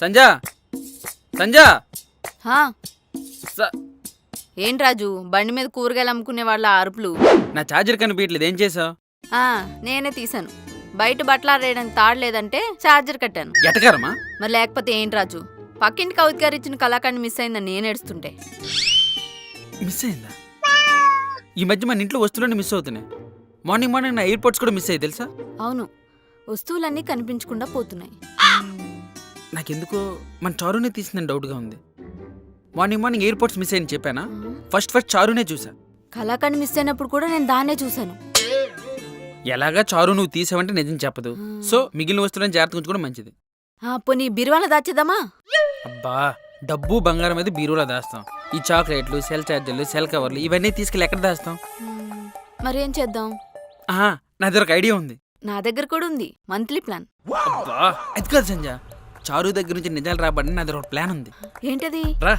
సంజా సంజా హా, స- ఏంటి రాజు బండి మీద కూరగాయలు అమ్ముకునే వాళ్ళ అరుపులు? నా ఛార్జర్ కనిపించట్లేదు, ఏం చేసావు? నేనే తీసాను. బయట బట్టలు ఆరేయడానికి తాడు లేదంటే ఛార్జర్ కట్టాను. ఎటకారమా? మరి లేకపోతే ఏంటి రాజు, పక్కింటి కవిత గారు ఇచ్చిన కళాఖండ్ మిస్ అయిందని నేను ఏడుస్తుంటే. మిస్ అయిందా? ఈ మధ్య మన ఇంట్లో వస్తువులన్నీ మిస్ అవుతున్నాయి. మార్నింగ్ మార్నింగ్ నా ఎయిర్పోర్ట్స్ కూడా మిస్ అయ్యి తెలుసా? అవును, వస్తువులన్నీ కనిపించకుండా పోతున్నాయి. నాకెందుకో మన చారునే తీసిందని డౌట్గా ఉంది. మార్నింగ్ మార్నింగ్ ఎయిర్పోర్ట్స్ మిస్ అయ్యని చెప్పానా? ఫస్ట్ చారునే చూసా. కళాఖండ్ మిస్ అయినప్పుడు కూడా నేను దాన్నే చూశాను. ఎలాగా చారు నువ్వు తీసావంటే నిజం చెప్పదు. సో మిగిలిన వస్తువులను జాగ్రత్తగా ఉంచుకోవడం మంచిది. పోనీ బిరువాల దాచేద్దామా? అబ్బా, డబ్బు బంగారం మీద బీరువులో దాస్తాం. ఈ చాక్లెట్లు, సెల్ చార్జర్లు, సెల్ కవర్లు ఇవన్నీ తీసుకెళ్ళి ఎక్కడ దాస్తాం? మరేం చేద్దాం? నా దగ్గర ఒక ఐడియా ఉంది. నా దగ్గర కూడా ఉంది, మంత్లీ ప్లాన్. అబ్బా, అది కాదు సంజయ్, చారు దగ్గర నుంచి నిజాలు రాబడి నా దగ్గర ఒక ప్లాన్ ఉంది. ఏంటది? రా.